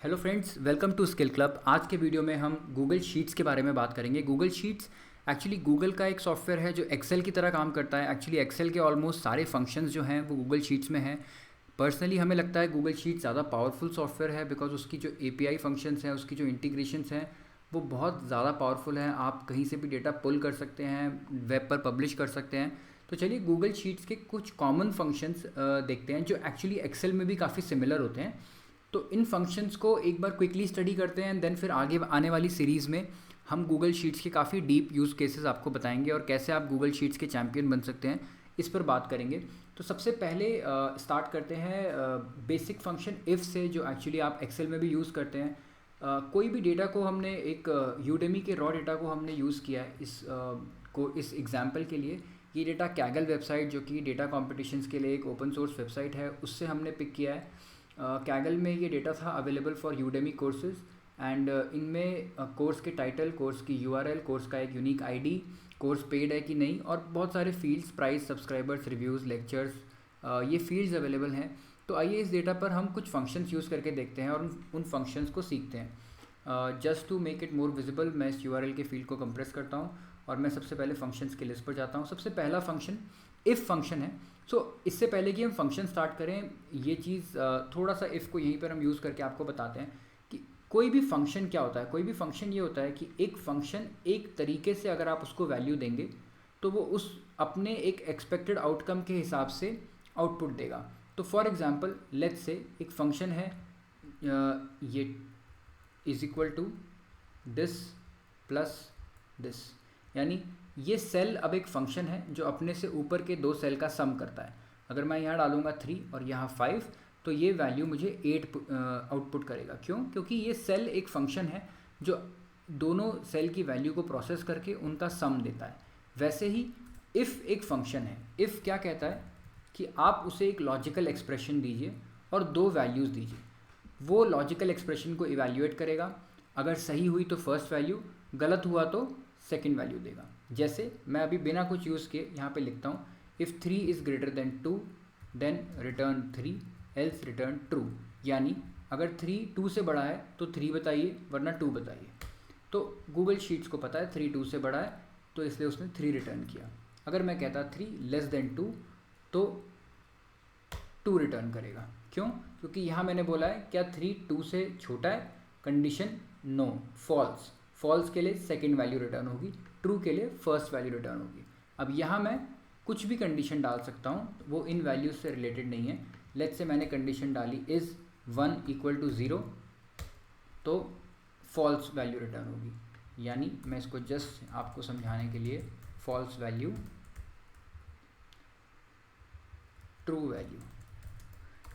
Hello friends, welcome to skill club. आज के video में हम गूगल शीट्स के बारे में बात करेंगे। गूगल शीट्स एक्चुअली गूगल का एक सॉफ्टवेयर है जो एक्सेल की तरह काम करता है। एक्चुअली एक्सेल के ऑलमोस्ट सारे फंक्शंस जो हैं वो गूगल शीट्स में हैं। पर्सनली हमें लगता है गूगल शीट्स ज़्यादा पावरफुल सॉफ्टवेयर है बिकॉज उसकी जो एपीआई फंक्शंस हैं, उसकी जो इंटीग्रेशंस हैं वो बहुत ज़्यादा पावरफुल हैं। आप कहीं से भी डेटा पुल कर सकते हैं, वेब पर पब्लिश कर सकते हैं। तो चलिए गूगल शीट्स के कुछ कॉमन फंक्शंस देखते हैं जो एक्चुअली एक्सेल में भी काफ़ी सिमिलर होते हैं। तो इन फंक्शंस को एक बार क्विकली स्टडी करते हैं, देन फिर आगे आने वाली सीरीज़ में हम गूगल शीट्स के काफ़ी डीप यूज़ केसेस आपको बताएंगे और कैसे आप गूगल शीट्स के चैम्पियन बन सकते हैं, इस पर बात करेंगे। तो सबसे पहले स्टार्ट करते हैं बेसिक फंक्शन इफ़ से, जो एक्चुअली आप एक्सेल में भी यूज़ करते हैं। कोई भी डेटा को हमने एक यूडेमी के रॉ डेटा को हमने यूज़ किया है इस एग्जाम्पल के लिए। ये डेटा कैगल वेबसाइट, जो कि डेटा कॉम्पिटिशन्स के लिए एक ओपन सोर्स वेबसाइट है, उससे हमने पिक किया है। कैगल में ये डेटा था available for Udemy courses and इनमें कोर्स के टाइटल, कोर्स की यूआरएल, कोर्स का एक यूनिक आईडी, कोर्स पेड है कि नहीं, और बहुत सारे fields, price, subscribers, reviews, lectures, ये फील्ड्स अवेलेबल हैं। तो आइए इस डेटा पर हम कुछ फंक्शंस यूज़ करके देखते हैं और उन फंक्शंस को सीखते हैं। Just to make it more visible मैं इस यूआरएल के फील्ड को कंप्रेस करता हूँ और मैं सबसे पहले फंक्शंस की लिस्ट पर जाता हूँ। सबसे पहला फंक्शन इफ़ फंक्शन है। सो इससे पहले कि हम फंक्शन स्टार्ट करें, ये चीज़ थोड़ा सा इफ़ को यहीं पर हम यूज़ करके आपको बताते हैं कि कोई भी फंक्शन क्या होता है। कोई भी फंक्शन ये होता है कि एक फंक्शन एक तरीके से अगर आप उसको वैल्यू देंगे तो वो उस अपने एक एक्सपेक्टेड आउटकम के हिसाब से आउटपुट देगा। तो फॉर एग्जांपल लेट्स से एक फंक्शन है ये is equal to this plus this, यानी ये सेल अब एक फंक्शन है जो अपने से ऊपर के दो सेल का सम करता है। अगर मैं यहाँ डालूंगा 3 और यहाँ 5 तो ये वैल्यू मुझे 8 आउटपुट करेगा। क्यों? क्योंकि ये सेल एक फंक्शन है जो दोनों सेल की वैल्यू को प्रोसेस करके उनका सम देता है। वैसे ही इफ़ एक फंक्शन है। इफ़ क्या कहता है कि आप उसे एक लॉजिकल एक्सप्रेशन दीजिए और दो वैल्यूज़ दीजिए। वो लॉजिकल एक्सप्रेशन को इवैल्यूएट करेगा। अगर सही हुई तो फर्स्ट वैल्यू, गलत हुआ तो सेकेंड वैल्यू देगा। जैसे मैं अभी बिना कुछ यूज़ किए यहाँ पे लिखता हूँ if 3 is greater than 2 then return 3 else return true, यानी अगर 3 2 से बड़ा है तो 3 बताइए वरना 2 बताइए। तो गूगल शीट्स को पता है 3 2 से बड़ा है तो इसलिए उसने 3 रिटर्न किया। अगर मैं कहता 3 लेस देन 2 तो 2 रिटर्न करेगा। क्यों? क्योंकि यहाँ मैंने बोला है क्या 3 2 से छोटा है, कंडीशन नो, फॉल्स। फॉल्स के लिए सेकेंड वैल्यू रिटर्न होगी, ट्रू के लिए फर्स्ट वैल्यू रिटर्न होगी। अब यहाँ मैं कुछ भी कंडीशन डाल सकता हूँ, वो इन वैल्यूज से रिलेटेड नहीं है। लेट्स से मैंने कंडीशन डाली इज़ 1 इक्वल टू 0 तो फॉल्स वैल्यू रिटर्न होगी। यानी मैं इसको जस्ट आपको समझाने के लिए फॉल्स वैल्यू, ट्रू वैल्यू,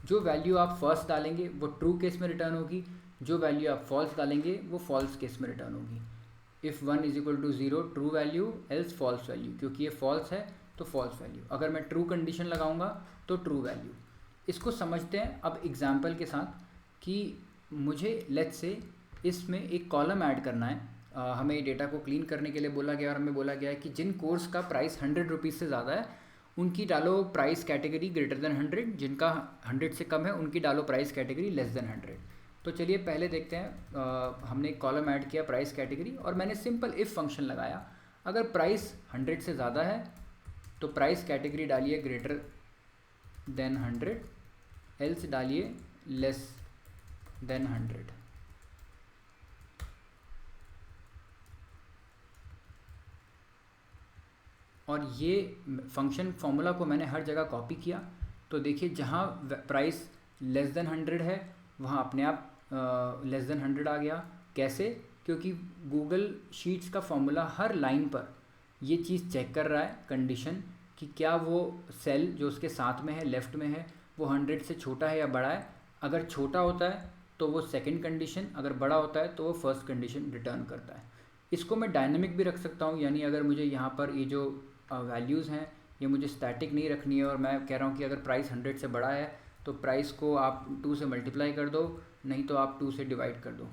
जो वैल्यू आप फर्स्ट डालेंगे वो ट्रू केस में रिटर्न होगी, जो वैल्यू आप फॉल्स डालेंगे वो फॉल्स केस में रिटर्न होगी। If 1 is equal to 0 true value else false value, क्योंकि ये फॉल्स है तो फॉल्स वैल्यू। अगर मैं ट्रू कंडीशन लगाऊंगा तो ट्रू वैल्यू। इसको समझते हैं अब एग्जाम्पल के साथ कि मुझे लेट्स से इसमें एक कॉलम ऐड करना है। हमें डेटा को क्लीन करने के लिए बोला गया और हमें बोला गया है कि जिन कोर्स का प्राइस 100 रुपीज़ से ज़्यादा है उनकी डालो प्राइस कैटेगरी ग्रेटर देन 100, जिनका 100 से कम है उनकी डालो प्राइस कैटेगरी लेस देन 100। तो चलिए पहले देखते हैं। हमने एक कॉलम ऐड किया प्राइस कैटेगरी और मैंने सिंपल इफ़ फंक्शन लगाया। अगर प्राइस 100 से ज़्यादा है तो प्राइस कैटेगरी डालिए ग्रेटर देन 100, एल्स डालिए लेस देन 100। और ये फंक्शन फॉर्मूला को मैंने हर जगह कॉपी किया। तो देखिए जहाँ प्राइस लेस देन 100 है वहाँ अपने आप लेस देन 100 आ गया। कैसे? क्योंकि गूगल शीट्स का फॉर्मूला हर लाइन पर ये चीज़ चेक कर रहा है कंडीशन कि क्या वो सेल जो उसके साथ में है, लेफ़्ट में है, वो 100 से छोटा है या बड़ा है। अगर छोटा होता है तो वो सेकंड कंडीशन, अगर बड़ा होता है तो वो फर्स्ट कंडीशन रिटर्न करता है। इसको मैं डायनेमिक भी रख सकता हूँ, यानी अगर मुझे यहाँ पर ये जो वैल्यूज़ हैं ये मुझे स्टैटिक नहीं रखनी है और मैं कह रहा हूँ कि अगर प्राइस 100 से बड़ा है तो प्राइस को आप 2 से मल्टीप्लाई कर दो, नहीं तो आप 2 से डिवाइड कर दो,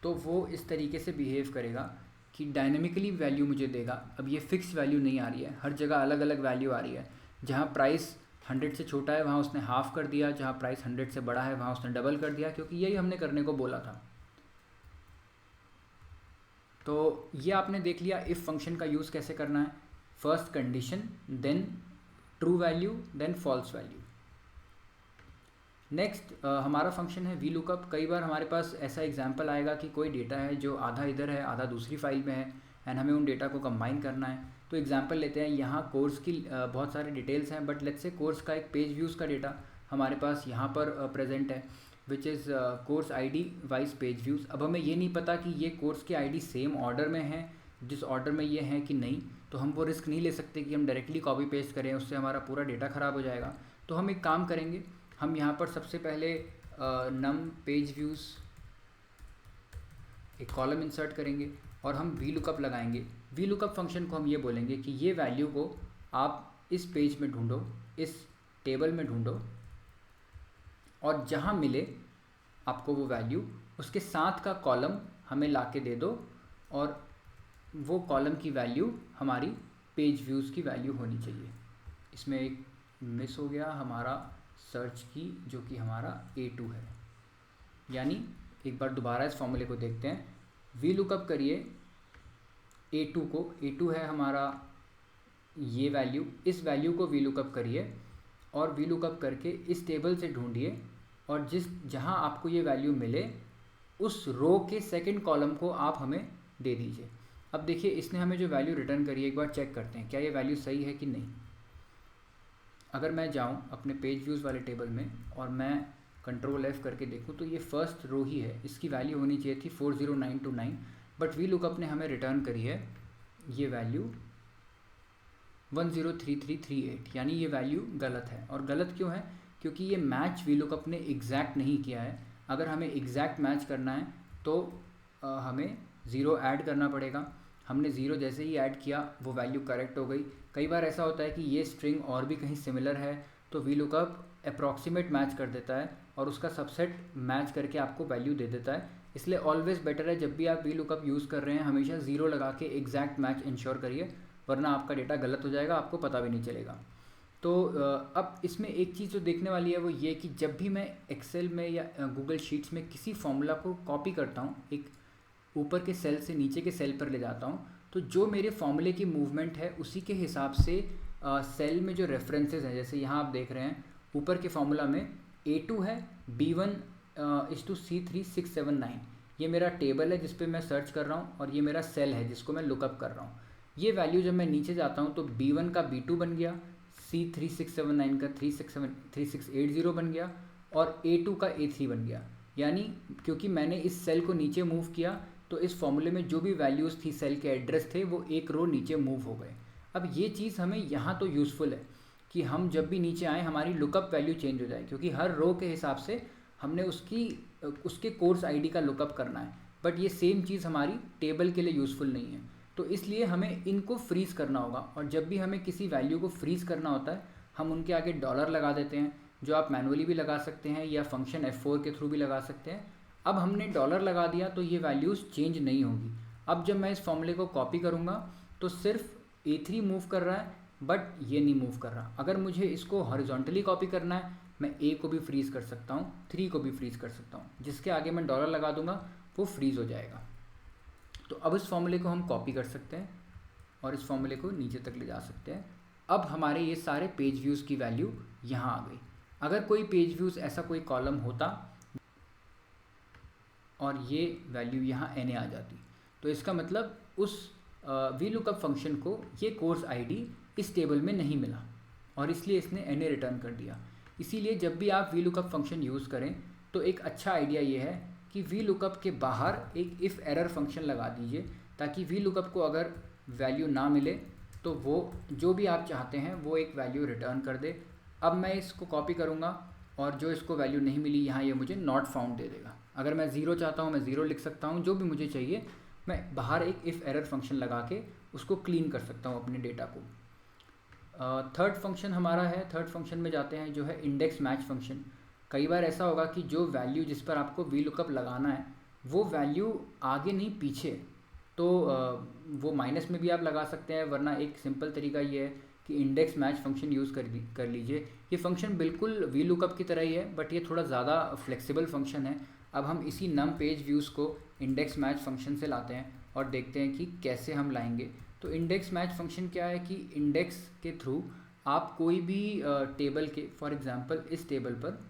तो वो इस तरीके से बिहेव करेगा कि डायनेमिकली वैल्यू मुझे देगा। अब ये फिक्स वैल्यू नहीं आ रही है, हर जगह अलग अलग वैल्यू आ रही है। जहाँ प्राइस 100 से छोटा है वहाँ उसने हाफ़ कर दिया, जहाँ प्राइस 100 से बड़ा है वहाँ उसने डबल कर दिया, क्योंकि यही हमने करने को बोला था। तो ये आपने देख लिया इफ़ फंक्शन का यूज़ कैसे करना है। First condition, then true value, then false value. Next हमारा फंक्शन है वी लुकअप। कई बार हमारे पास ऐसा एग्जांपल आएगा कि कोई डेटा है जो आधा इधर है आधा दूसरी फाइल में है एंड हमें उन डेटा को कंबाइन करना है। तो एग्जांपल लेते हैं, यहाँ कोर्स की बहुत सारे डिटेल्स हैं, बट लेट्स से कोर्स का एक पेज व्यूज़ का डेटा हमारे पास यहाँ पर प्रेजेंट है, which is course ID wise page views. अब हमें ये नहीं पता कि ये कोर्स की आईडी सेम ऑर्डर में है जिस ऑर्डर में ये है कि नहीं, तो हम वो रिस्क नहीं ले सकते कि हम डायरेक्टली कॉपी पेस्ट करें, उससे हमारा पूरा डेटा ख़राब हो जाएगा। तो हम एक काम करेंगे, हम यहाँ पर सबसे पहले नम पेज व्यूज़ एक कॉलम इंसर्ट करेंगे और हम वी लुकअप लगाएंगे। वी लुकअप फंक्शन को हम ये बोलेंगे कि ये वैल्यू को आप इस पेज में ढूंढो, इस टेबल में ढूंढो, और जहाँ मिले आपको वो वैल्यू उसके साथ का कॉलम हमें लाके दे दो, और वो कॉलम की वैल्यू हमारी पेज व्यूज़ की वैल्यू होनी चाहिए। इसमें एक मिस हो गया हमारा सर्च की, जो कि हमारा A2 है। यानी एक बार दोबारा इस फॉर्मूले को देखते हैं, वी लुकअप करिए A2 को, A2 है हमारा ये वैल्यू, इस वैल्यू को वी लुकअप करिए और वी लुकअप करके इस टेबल से ढूंढिए, और जहां आपको ये वैल्यू मिले उस रो के सेकंड कॉलम को आप हमें दे दीजिए। अब देखिए इसने हमें जो वैल्यू रिटर्न करी है, एक बार चेक करते हैं क्या ये वैल्यू सही है कि नहीं। अगर मैं जाऊं अपने पेज व्यूज़ वाले टेबल में और मैं कंट्रोल F करके देखूं, तो ये फर्स्ट रो ही है, इसकी वैल्यू होनी चाहिए थी 40929, बट वी लुकअप ने हमें रिटर्न करी है ये वैल्यू 103338, यानी ये वैल्यू गलत है। और गलत क्यों है? क्योंकि ये मैच वी लुकअप ने एग्जैक्ट नहीं किया है। अगर हमें एग्जैक्ट मैच करना है तो हमें ज़ीरो ऐड करना पड़ेगा। हमने ज़ीरो जैसे ही ऐड किया वो वैल्यू करेक्ट हो गई। कई बार ऐसा होता है कि ये स्ट्रिंग और भी कहीं सिमिलर है, तो वी लुकअप अप्रॉक्सीमेट मैच कर देता है और उसका सबसेट मैच करके आपको वैल्यू दे देता है। इसलिए ऑलवेज़ बेटर है जब भी आप वी लुकअप यूज़ कर रहे हैं हमेशा ज़ीरो लगा के एग्जैक्ट मैच इंश्योर करिए, वरना आपका डेटा गलत हो जाएगा, आपको पता भी नहीं चलेगा। तो अब इसमें एक चीज़ जो देखने वाली है वो ये कि जब भी मैं एक्सेल में या गूगल शीट्स में किसी फॉर्मूला को कॉपी करता हूँ, एक ऊपर के सेल से नीचे के सेल पर ले जाता हूँ, तो जो मेरे फॉर्मूले की मूवमेंट है उसी के हिसाब से सेल में जो रेफरेंसेस हैं, जैसे यहाँ आप देख रहे हैं ऊपर के फॉर्मूला में A2 है, B1:C3679, ये मेरा टेबल है जिस पे मैं सर्च कर रहा हूँ, और ये मेरा सेल है जिसको मैं लुकअप कर रहा हूँ। ये वैल्यू जब मैं नीचे जाता हूँ तो B1 का B2 बन गया, C3679 का 3680 बन गया, और A2 का A3 बन गया। यानी क्योंकि मैंने इस सेल को नीचे मूव किया तो इस फॉर्मूले में जो भी वैल्यूज़ थी, सेल के एड्रेस थे, वो एक रो नीचे मूव हो गए। अब ये चीज़ हमें यहाँ तो यूज़फुल है कि हम जब भी नीचे आएँ हमारी लुकअप वैल्यू चेंज हो जाए, क्योंकि हर रो के हिसाब से हमने उसके कोर्स आईडी का लुकअप करना है। बट ये सेम चीज़ हमारी टेबल के लिए यूज़फुल नहीं है, तो इसलिए हमें इनको फ्रीज़ करना होगा। और जब भी हमें किसी वैल्यू को फ्रीज़ करना होता है हम उनके आगे डॉलर लगा देते हैं, जो आप मैनुअली भी लगा सकते हैं या फंक्शन F4 के थ्रू भी लगा सकते हैं। अब हमने डॉलर लगा दिया तो ये वैल्यूज़ चेंज नहीं होगी। अब जब मैं इस फॉर्मूले को कॉपी करूँगा तो सिर्फ A3 मूव कर रहा है, बट ये नहीं मूव कर रहा। अगर मुझे इसको हॉरिजॉन्टली कॉपी करना है, मैं A को भी फ्रीज़ कर सकता हूँ, 3 को भी फ्रीज़ कर सकता हूँ, जिसके आगे मैं डॉलर लगा दूंगा वो फ्रीज़ हो जाएगा। तो अब इस फॉर्मूले को हम कॉपी कर सकते हैं और इस फॉर्मूले को नीचे तक ले जा सकते हैं। अब हमारे ये सारे पेज व्यूज़ की वैल्यू यहाँ आ गई। अगर कोई पेज व्यूज़ ऐसा कोई कॉलम होता और ये वैल्यू यहाँ NA आ जाती, तो इसका मतलब उस वी लुकअप फंक्शन को ये कोर्स आईडी इस टेबल में नहीं मिला और इसलिए इसने NA रिटर्न कर दिया। इसीलिए जब भी आप वी लुकअप फंक्शन यूज़ करें तो एक अच्छा आइडिया ये है कि वी लुकअप के बाहर एक इफ़ एरर फंक्शन लगा दीजिए, ताकि वी लुकअप को अगर वैल्यू ना मिले तो वो जो भी आप चाहते हैं वो एक वैल्यू रिटर्न कर दे। अब मैं इसको कॉपी करूँगा और जो इसको वैल्यू नहीं मिली यहाँ ये मुझे नॉट फाउंड दे देगा। अगर मैं ज़ीरो चाहता हूँ मैं ज़ीरो लिख सकता हूँ, जो भी मुझे चाहिए मैं बाहर एक इफ़ एरर फंक्शन लगा के उसको क्लीन कर सकता हूँ अपने डेटा को। थर्ड फंक्शन हमारा है, थर्ड फंक्शन में जाते हैं जो है इंडेक्स मैच फंक्शन। कई बार ऐसा होगा कि जो वैल्यू जिस पर आपको वी लुकअप लगाना है वो वैल्यू आगे नहीं पीछे, तो वो माइनस में भी आप लगा सकते हैं, वरना एक सिंपल तरीका ये है कि इंडेक्स मैच फंक्शन यूज़ कर लीजिए। ये फंक्शन बिल्कुल वी लुकअप की तरह ही है, बट ये थोड़ा ज़्यादा फ्लेक्सिबल फंक्शन है। अब हम इसी नम पेज व्यूज़ को इंडेक्स मैच फंक्शन से लाते हैं और देखते हैं कि कैसे हम लाएंगे। तो इंडेक्स मैच फंक्शन क्या है कि इंडेक्स के थ्रू आप कोई भी टेबल के, फॉर एग्जांपल इस टेबल पर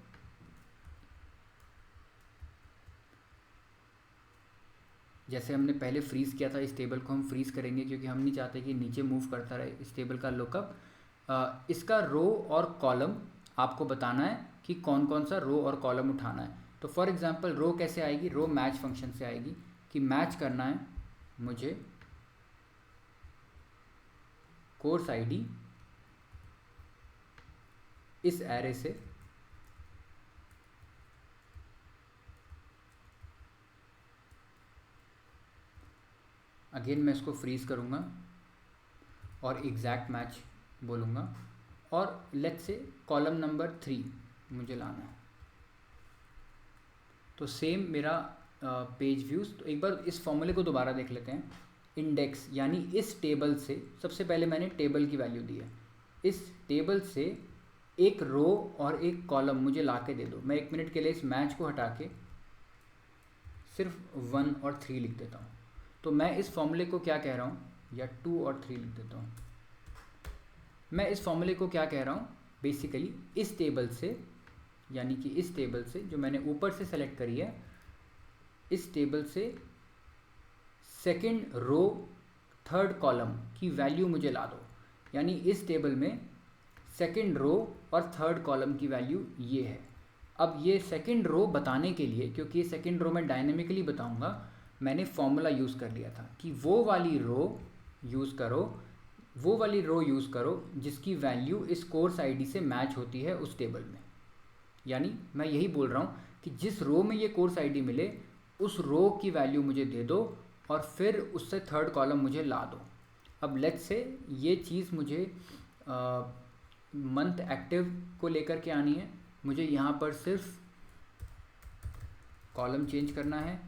जैसे हमने पहले फ्रीज़ किया था, इस टेबल को हम फ्रीज़ करेंगे क्योंकि हम नहीं चाहते कि नीचे मूव करता रहे इस टेबल का लुकअप। इसका रो और कॉलम आपको बताना है कि कौन कौन सा रो और कॉलम उठाना है। तो फॉर एग्जांपल रो कैसे आएगी, रो मैच फंक्शन से आएगी कि मैच करना है मुझे कोर्स आईडी इस एरे से अगेन मैं इसको फ्रीज़ करूँगा और एग्जैक्ट मैच बोलूँगा और लेट्स से कॉलम नंबर 3 मुझे लाना है। तो सेम मेरा पेज व्यूज़। तो एक बार इस फॉर्मूले को दोबारा देख लेते हैं। इंडेक्स यानी इस टेबल से, सबसे पहले मैंने टेबल की वैल्यू दी है, इस टेबल से एक रो और एक कॉलम मुझे ला के दे दो। मैं 1 मिनट के लिए इस मैच को हटा के सिर्फ 1 और 3 लिख देता हूँ। तो मैं इस फॉर्मूले को क्या कह रहा हूँ, या 2 और 3 लिख देता हूँ। मैं इस फॉर्मूले को क्या कह रहा हूँ, बेसिकली इस टेबल से, यानी कि इस टेबल से जो मैंने ऊपर से सेलेक्ट करी है, इस टेबल से सेकंड रो थर्ड कॉलम की वैल्यू मुझे ला दो। यानी इस टेबल में सेकंड रो और थर्ड कॉलम की वैल्यू ये है। अब ये सेकंड रो बताने के लिए, क्योंकि ये सेकंड रो मैं डायनेमिकली बताऊंगा, मैंने फॉर्मूला यूज़ कर लिया था कि वो वाली रो यूज़ करो जिसकी वैल्यू इस कोर्स आईडी से मैच होती है उस टेबल में। यानी मैं यही बोल रहा हूँ कि जिस रो में ये कोर्स आईडी मिले उस रो की वैल्यू मुझे दे दो और फिर उससे थर्ड कॉलम मुझे ला दो। अब लेट्स से ये चीज़ मुझे मंथ एक्टिव को लेकर के आनी है। मुझे यहाँ पर सिर्फ कॉलम चेंज करना है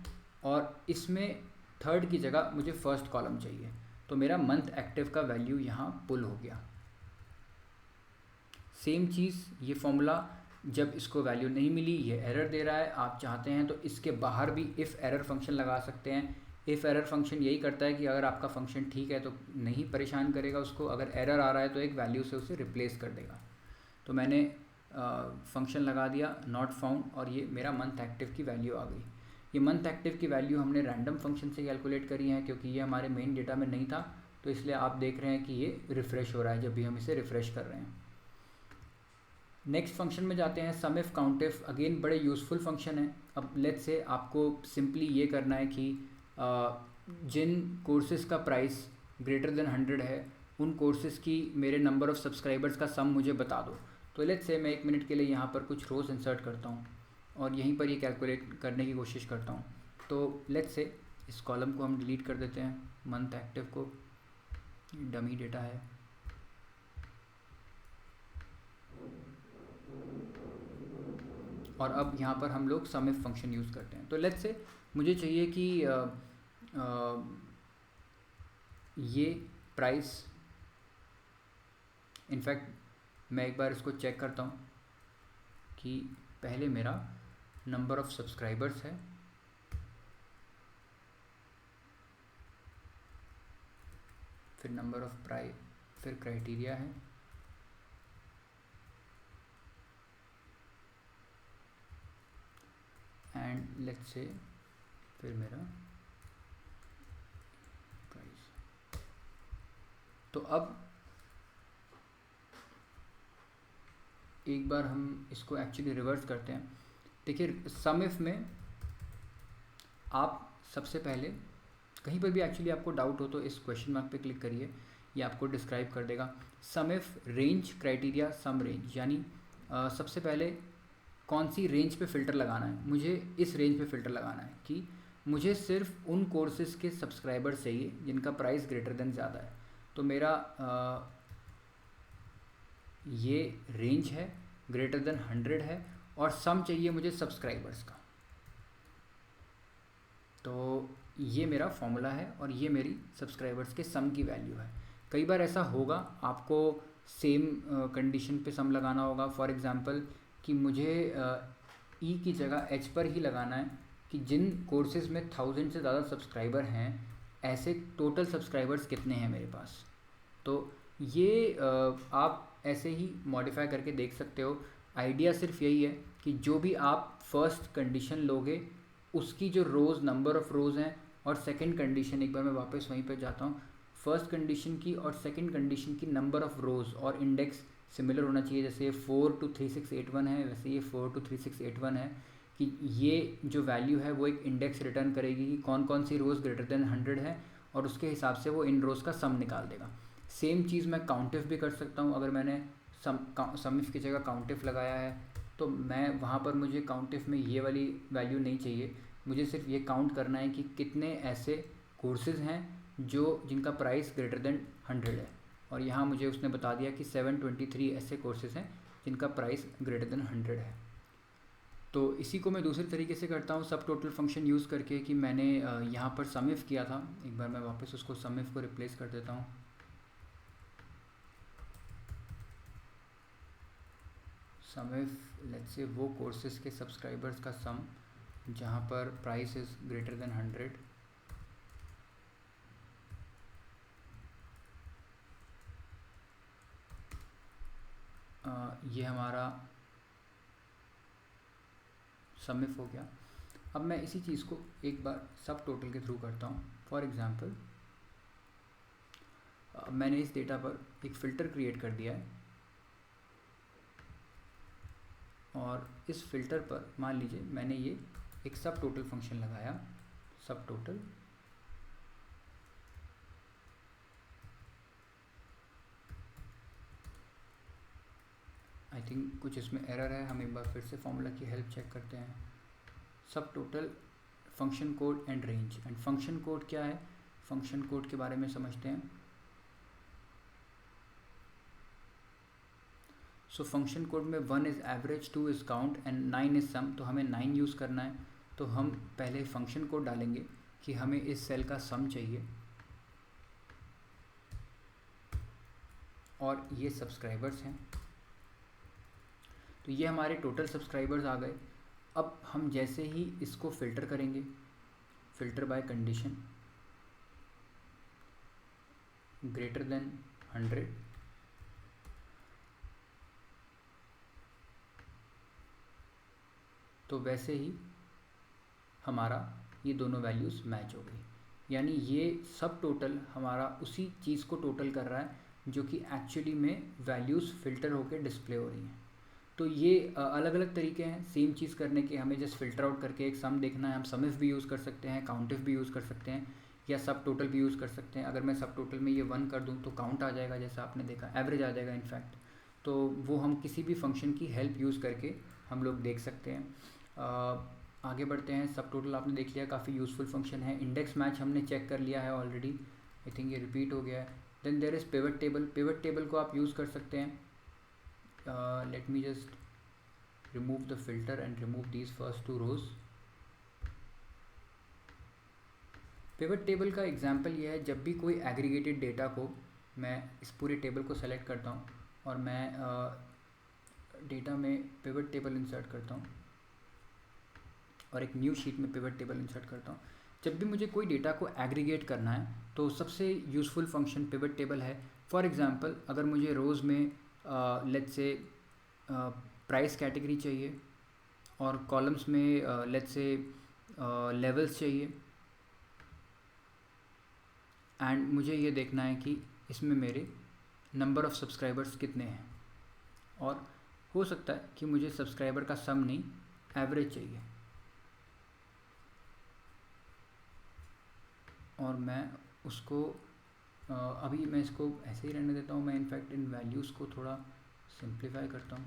और इसमें थर्ड की जगह मुझे फर्स्ट कॉलम चाहिए। तो मेरा मंथ एक्टिव का वैल्यू यहाँ पुल हो गया। सेम चीज़ ये फॉर्मूला, जब इसको वैल्यू नहीं मिली, ये एरर दे रहा है, आप चाहते हैं तो इसके बाहर भी इफ़ एरर फंक्शन लगा सकते हैं। इफ़ एरर फंक्शन यही करता है कि अगर आपका फंक्शन ठीक है तो नहीं परेशान करेगा उसको, अगर एरर आ रहा है तो एक वैल्यू से उसे रिप्लेस कर देगा। तो मैंने फंक्शन लगा दिया नॉट फाउंड और ये मेरा मंथ एक्टिव की वैल्यू आ गई। ये मंथ एक्टिव की वैल्यू हमने रैंडम फंक्शन से कैलकुलेट करी है क्योंकि ये हमारे मेन डेटा में नहीं था, तो इसलिए आप देख रहे हैं कि ये रिफ़्रेश हो रहा है जब भी हम इसे रिफ़्रेश कर रहे हैं। नेक्स्ट फंक्शन में जाते हैं, सम इफ काउंट इफ। अगेन बड़े यूज़फुल फंक्शन है। अब लेट्स से आपको सिंपली ये करना है कि जिन कोर्सेज़ का प्राइस ग्रेटर देन 100 है उन कोर्सेज़ की मेरे नंबर ऑफ़ सब्सक्राइबर्स का सम मुझे बता दो। तो लेट्स से मैं 1 मिनट के लिए यहाँ पर कुछ रोज़ इंसर्ट करता हूँ और यहीं पर ये कैलकुलेट करने की कोशिश करता हूँ। तो लेट्स से इस कॉलम को हम डिलीट कर देते हैं, मंथ एक्टिव को, डमी डेटा है। और अब यहाँ पर हम लोग सम इफ फंक्शन यूज़ करते हैं। तो लेट्स से मुझे चाहिए कि ये प्राइस, इनफैक्ट मैं एक बार इसको चेक करता हूँ कि पहले मेरा नंबर ऑफ़ सब्सक्राइबर्स है, फिर नंबर ऑफ़ प्राइस, फिर क्राइटेरिया है, एंड लेट्स से फिर मेरा प्राइस। तो अब एक बार हम इसको एक्चुअली रिवर्स करते हैं। देखिए सम इफ में आप सबसे पहले कहीं पर भी एक्चुअली आपको डाउट हो तो इस क्वेश्चन मार्क पे क्लिक करिए, ये आपको डिस्क्राइब कर देगा। SUMIF range criteria sum range, यानी सबसे पहले कौन सी रेंज पे फ़िल्टर लगाना है। मुझे इस रेंज पे फ़िल्टर लगाना है कि मुझे सिर्फ उन कोर्सेज़ के सब्सक्राइबर चाहिए जिनका प्राइस ग्रेटर देन ज़्यादा है। तो मेरा ये रेंज है, ग्रेटर देन 100 है और सम चाहिए मुझे सब्सक्राइबर्स का। तो ये मेरा फॉर्मूला है और ये मेरी सब्सक्राइबर्स के सम की वैल्यू है। कई बार ऐसा होगा आपको सेम कंडीशन पे सम लगाना होगा। फॉर एग्ज़ाम्पल कि मुझे ई की जगह एच पर ही लगाना है कि जिन कोर्सेज़ में 1000 से ज़्यादा सब्सक्राइबर हैं ऐसे टोटल सब्सक्राइबर्स कितने हैं मेरे पास। तो ये आप ऐसे ही मॉडिफाई करके देख सकते हो। आइडिया सिर्फ यही है कि जो भी आप फर्स्ट कंडीशन लोगे उसकी जो रोज़ नंबर ऑफ़ रोज़ हैं और सेकंड कंडीशन, एक बार मैं वापस वहीं पर जाता हूँ, फर्स्ट कंडीशन की और सेकंड कंडीशन की नंबर ऑफ़ रोज़ और इंडेक्स सिमिलर होना चाहिए। जैसे ये 4 to 3681 है, वैसे ये 4 to 3681 है कि ये जो वैल्यू है वो एक इंडेक्स रिटर्न करेगी कि कौन कौन सी रोज़ ग्रेटर देन 100 है और उसके हिसाब से वो इन रोज़ का सम निकाल देगा। सेम चीज़ मैं काउंटिफ भी कर सकता हूँ। अगर मैंने समिफ की जगह काउंटिफ लगाया है तो मैं वहाँ पर मुझे काउंटिफ में ये वाली वैल्यू नहीं चाहिए, मुझे सिर्फ ये काउंट करना है कि कितने ऐसे कोर्सेज़ हैं जिनका प्राइस ग्रेटर देन 100 है। और यहाँ मुझे उसने बता दिया कि 723 ऐसे कोर्सेज़ हैं जिनका प्राइस ग्रेटर देन 100 है। तो इसी को मैं दूसरे तरीके से करता हूँ सब टोटल फंक्शन यूज़ करके कि मैंने यहाँ पर समिफ किया था। एक बार मैं वापस उसको समिफ को रिप्लेस कर देता हूँ। समिफ लेट्स से वो कोर्सेज़ के सब्सक्राइबर्स का सम जहाँ पर प्राइस इज़ ग्रेटर देन 100। ये हमारा समिफ हो गया। अब मैं इसी चीज़ को एक बार सब टोटल के थ्रू करता हूँ। फॉर एग्ज़ाम्पल मैंने इस डेटा पर एक फ़िल्टर क्रिएट कर दिया है और इस फ़िल्टर पर मान लीजिए मैंने ये एक सब टोटल फंक्शन लगाया। सब टोटल आई थिंक कुछ इसमें एरर है, हम एक बार फिर से फॉर्मूला की हेल्प चेक करते हैं। सब total function code and range. And function code क्या है, फंक्शन कोड के बारे में समझते हैं। सो फंक्शन कोड में 1 is average, 2 is count and 9 is sum. तो हमें 9 यूज़ करना है। तो हम पहले फंक्शन कोड डालेंगे कि हमें इस सेल का सम चाहिए और ये सब्सक्राइबर्स हैं। तो ये हमारे टोटल सब्सक्राइबर्स आ गए। अब हम जैसे ही इसको फ़िल्टर करेंगे, filter by condition greater than 100, तो वैसे ही हमारा ये दोनों वैल्यूज़ मैच हो गई। यानी ये सब टोटल हमारा उसी चीज़ को टोटल कर रहा है जो कि एक्चुअली में वैल्यूज़ फ़िल्टर होकर डिस्प्ले हो रही हैं। तो ये अलग अलग तरीके हैं सेम चीज़ करने के। हमें जस्ट फ़िल्टर आउट करके एक सम देखना है। हम समिफ भी यूज़ कर सकते हैं, काउंटिफ भी यूज़ कर सकते हैं या सब टोटल भी यूज़ कर सकते हैं। अगर मैं सब टोटल में ये 1 कर दूँ तो काउंट आ जाएगा, जैसा आपने देखा एवरेज आ जाएगा इनफैक्ट। तो वो हम किसी भी फंक्शन की हेल्प यूज़ करके हम लोग देख सकते हैं। आगे बढ़ते हैं। सब टोटल आपने देख लिया, काफ़ी यूज़फुल फंक्शन है। इंडेक्स मैच हमने चेक कर लिया है ऑलरेडी, आई थिंक ये रिपीट हो गया है। Then there is pivot table. Pivot table को आप यूज़ कर सकते हैं। Let me just remove the filter and remove these first 2 rows. Pivot table का एग्जांपल ये है, जब भी कोई एग्रीगेटेड डेटा को मैं इस पूरे टेबल को सेलेक्ट करता हूँ और मैं डेटा में पिवट टेबल इंसर्ट करता हूँ और एक न्यू शीट में पिवट टेबल इंसर्ट करता हूँ। जब भी मुझे कोई डेटा को एग्रीगेट करना है तो सबसे यूज़फुल फंक्शन पिवट टेबल है। फॉर एग्ज़ाम्पल अगर मुझे रोज़ में लेट्स से प्राइस कैटेगरी चाहिए और कॉलम्स में लेट्स से लेवल्स चाहिए एंड मुझे ये देखना है कि इसमें मेरे नंबर ऑफ़ सब्सक्राइबर्स कितने हैं, और हो सकता है कि मुझे सब्सक्राइबर का सम नहीं एवरेज चाहिए, और मैं उसको अभी मैं इसको ऐसे ही रहने देता हूँ। मैं इनफैक्ट इन वैल्यूज़ को थोड़ा सिंप्लीफाई करता हूँ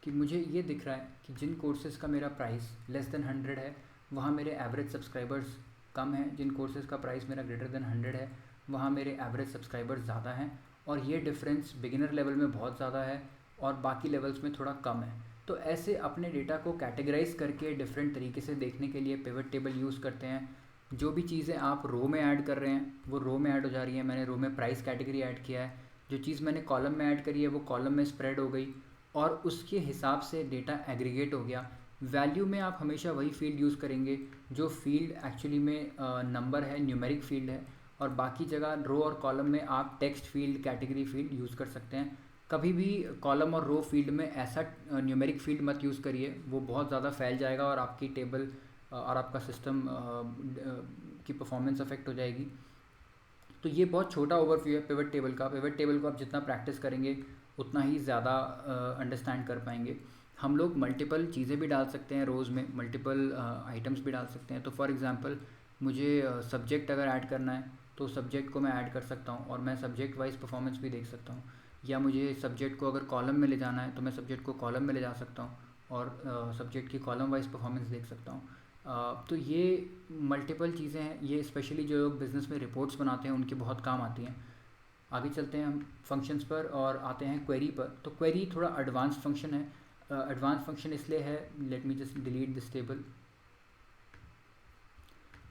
कि मुझे ये दिख रहा है कि जिन कोर्सेज़ का मेरा प्राइस लेस देन 100 है वहाँ मेरे एवरेज सब्सक्राइबर्स कम हैं, जिन कोर्सेज़ का प्राइस मेरा ग्रेटर देन 100 है वहाँ मेरे एवरेज सब्सक्राइबर्स ज़्यादा हैं, और ये डिफरेंस बिगिनर लेवल में बहुत ज़्यादा है और बाकी लेवल्स में थोड़ा कम है। तो ऐसे अपने डेटा को कैटेगराइज करके डिफरेंट तरीके से देखने के लिए पिवट टेबल यूज़ करते हैं। जो भी चीज़ें आप रो में ऐड कर रहे हैं वो रो में ऐड हो जा रही हैं। मैंने रो में प्राइस कैटेगरी ऐड किया है जो चीज़ मैंने कॉलम में ऐड करी है वो कॉलम में स्प्रेड हो गई और उसके हिसाब से डेटा एग्रीगेट हो गया। वैल्यू में आप हमेशा वही फील्ड यूज़ करेंगे जो फील्ड एक्चुअली में नंबर है, न्यूमेरिक फील्ड है, और बाकी जगह रो और कॉलम में आप text field, category field use कर सकते हैं। कभी भी कॉलम और रो फील्ड में ऐसा न्यूमेरिक फील्ड मत यूज़ करिए, वो बहुत ज़्यादा फैल जाएगा और आपकी टेबल और आपका सिस्टम की परफॉर्मेंस अफेक्ट हो जाएगी। तो ये बहुत छोटा ओवरव्यू है पिवट टेबल का। पिवट टेबल को आप जितना प्रैक्टिस करेंगे उतना ही ज़्यादा अंडरस्टैंड कर पाएंगे। हम लोग मल्टीपल चीज़ें भी डाल सकते हैं रोज़ में, मल्टीपल आइटम्स भी डाल सकते हैं। तो फॉर एग्जांपल मुझे सब्जेक्ट अगर ऐड करना है तो सब्जेक्ट को मैं ऐड कर सकता हूँ और मैं सब्जेक्ट वाइज परफॉर्मेंस भी देख सकता हूँ। या मुझे सब्जेक्ट को अगर कॉलम में ले जाना है तो मैं सब्जेक्ट को कॉलम में ले जा सकता हूँ और सब्जेक्ट की कॉलम वाइज परफॉर्मेंस देख सकता हूँ। तो ये मल्टीपल चीज़ें हैं, ये स्पेशली जो लोग बिज़नेस में रिपोर्ट्स बनाते हैं उनके बहुत काम आती हैं। आगे चलते हैं हम फंक्शंस पर और आते हैं क्वेरी पर। तो क्वेरी थोड़ा एडवांस फंक्शन है। एडवांस फंक्शन इसलिए है, late me just delete this table.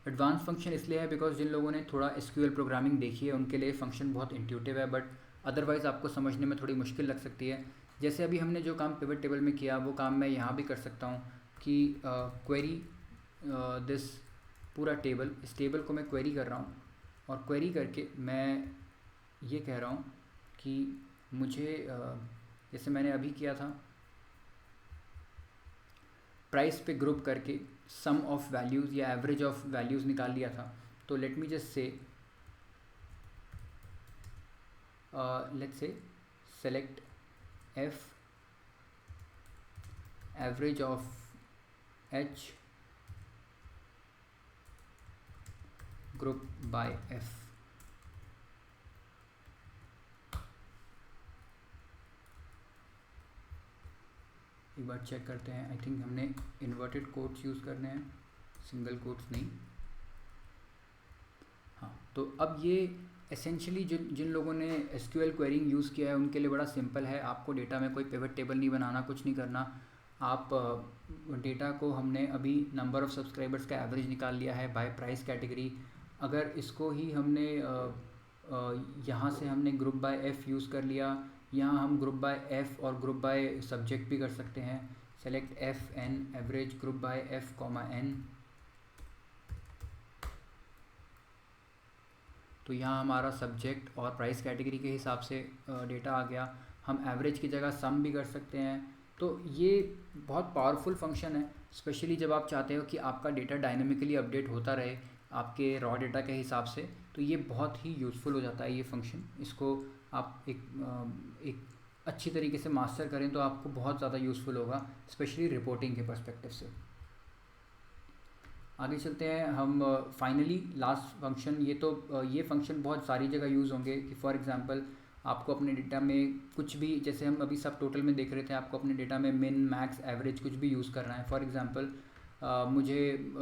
Advance function इसलिए है बिकॉज जिन लोगों ने थोड़ा एसक्यूएल प्रोग्रामिंग देखी है उनके लिए फंक्शन बहुत इंट्यूटिव है, बट अदरवाइज़ आपको समझने में थोड़ी मुश्किल लग सकती है। जैसे अभी हमने जो काम पिवट टेबल में किया वो काम मैं यहाँ भी कर सकता हूँ कि क्वेरी दिस पूरा टेबल, इस टेबल को मैं क्वेरी कर रहा हूँ और क्वेरी करके मैं ये कह रहा हूँ कि मुझे जैसे मैंने अभी किया था प्राइस पे ग्रुप करके सम ऑफ वैल्यूज़ या एवरेज ऑफ वैल्यूज़ निकाल लिया था। तो late me just say let's say select F average of H group by F. एक बार चेक करते हैं। आई थिंक हमने इन्वर्टेड कोट्स यूज़ करने हैं, सिंगल कोट्स नहीं। हाँ, तो अब ये एसेंशियली जिन लोगों ने एसक्यूएल क्वेरिंग यूज़ किया है उनके लिए बड़ा सिंपल है। आपको डेटा में कोई पिवट टेबल नहीं बनाना, कुछ नहीं करना। आप डेटा को हमने अभी नंबर ऑफ़ सब्सक्राइबर्स का एवरेज निकाल लिया है बाय प्राइस कैटेगरी। अगर इसको ही हमने यहाँ से हमने ग्रुप बाय एफ़ यूज़ कर लिया, यहाँ हम ग्रुप बाय एफ़ और ग्रुप बाय सब्जेक्ट भी कर सकते हैं। Select F N average group by F comma N. तो यहाँ हमारा सब्जेक्ट और प्राइस कैटेगरी के हिसाब से डेटा आ गया। हम एवरेज की जगह सम भी कर सकते हैं। तो ये बहुत पावरफुल फंक्शन है, स्पेशली जब आप चाहते हो कि आपका डेटा डायनेमिकली अपडेट होता रहे आपके रॉ डेटा के हिसाब से। तो ये बहुत ही यूज़फुल हो जाता है ये फंक्शन। इसको आप एक अच्छी तरीके से मास्टर करें तो आपको बहुत ज़्यादा यूज़फुल होगा, स्पेशली रिपोर्टिंग के पर्सपेक्टिव से। आगे चलते हैं हम फाइनली लास्ट फंक्शन। ये फंक्शन बहुत सारी जगह यूज़ होंगे कि फॉर एग्जांपल आपको अपने डेटा में कुछ भी, जैसे हम अभी सब टोटल में देख रहे थे, आपको अपने डेटा में मिन मैक्स एवरेज कुछ भी यूज़ करना है। फॉर एग्जांपल मुझे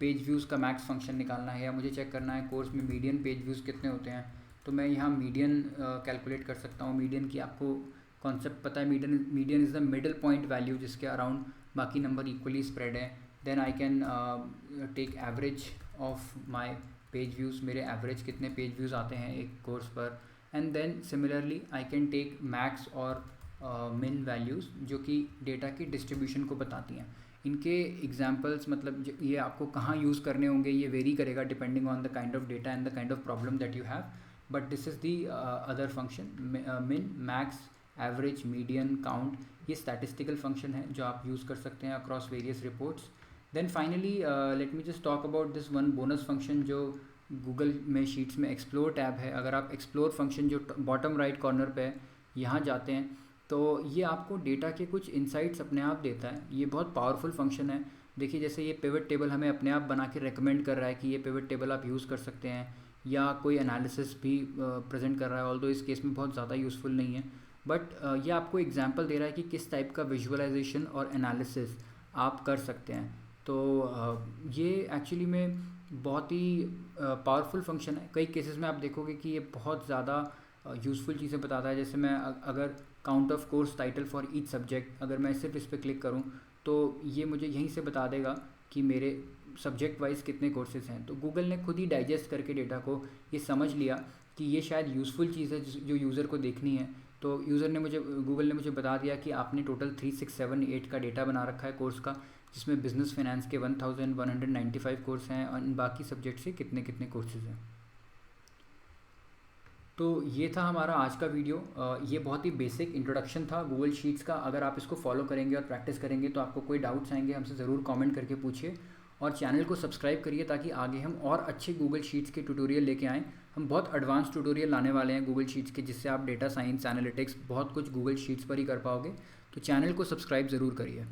पेज व्यूज़ का मैक्स फंक्शन निकालना है या मुझे चेक करना है कोर्स में मीडियन पेज व्यूज़ कितने होते हैं। तो मैं यहाँ मीडियन कैलकुलेट कर सकता हूँ। मीडियन की आपको कॉन्सेप्ट पता है, median is the middle point value जिसके अराउंड बाकी नंबर इक्वली स्प्रेड है। Then I can take average of my page views, मेरे एवरेज कितने पेज व्यूज़ आते हैं एक कोर्स पर। And then similarly I can take max और मिन वैल्यूज़ जो कि डेटा की डिस्ट्रीब्यूशन को बताती हैं। इनके एग्जांपल्स मतलब ये आपको कहाँ यूज़ करने होंगे ये वेरी करेगा depending on the kind of data and the kind of problem that you have, but this is the other function. Min max average median count ये स्टैटिस्टिकल फंक्शन है जो आप यूज़ कर सकते हैं across various reports. Then finally let me just talk about this one bonus function जो Google में sheets में एक्सप्लोर टैब है। अगर आप एक्सप्लोर फंक्शन जो बॉटम राइट कॉर्नर पे है यहाँ जाते हैं तो ये आपको डेटा के कुछ इंसाइट्स अपने आप देता है। ये बहुत पावरफुल फंक्शन है। देखिए जैसे ये पिवट टेबल हमें अपने आप बना के रेकमेंड कर रहा है कि ये पिवट टेबल आप यूज़ कर सकते हैं, या कोई एनालिसिस भी प्रेजेंट कर रहा है, ऑल्दो इस केस में बहुत ज़्यादा यूज़फुल नहीं है, बट ये आपको एग्जांपल दे रहा है कि किस टाइप का विजुअलाइजेशन और एनालिसिस आप कर सकते हैं। तो ये एक्चुअली में बहुत ही पावरफुल फंक्शन है। कई केसेस में आप देखोगे कि ये बहुत ज़्यादा यूज़फुल चीज़ें बताता है। जैसे मैं अगर count of course title for each subject, अगर मैं सिर्फ इस पर क्लिक करूं तो ये मुझे यहीं से बता देगा कि मेरे सब्जेक्ट वाइज कितने कोर्सेज हैं। तो गूगल ने खुद ही डाइजेस्ट करके डेटा को ये समझ लिया कि ये शायद यूज़फुल चीज़ है जो यूज़र को देखनी है। तो गूगल ने मुझे बता दिया कि आपने टोटल 3, 6, 7, 8 का डेटा बना रखा है कोर्स का, जिसमें बिज़नेस फाइनेंस के 1195 कोर्स हैं और बाकी सब्जेक्ट से कितने कितने कोर्सेज़ हैं। तो ये था हमारा आज का वीडियो। ये बहुत ही बेसिक इंट्रोडक्शन था गूगल शीट्स का। अगर आप इसको फॉलो करेंगे और प्रैक्टिस करेंगे तो आपको कोई डाउट्स आएंगे हमसे ज़रूर कमेंट करके पूछिए, और चैनल को सब्सक्राइब करिए ताकि आगे हम और अच्छे गूगल शीट्स के ट्यूटोरियल लेके आएँ। हम बहुत एडवांस ट्यूटोरियल लाने वाले हैं गूगल शीट्स के, जिससे आप डेटा साइंस, एनालिटिक्स, बहुत कुछ गूगल शीट्स पर ही कर पाओगे। तो चैनल को सब्सक्राइब ज़रूर करिए।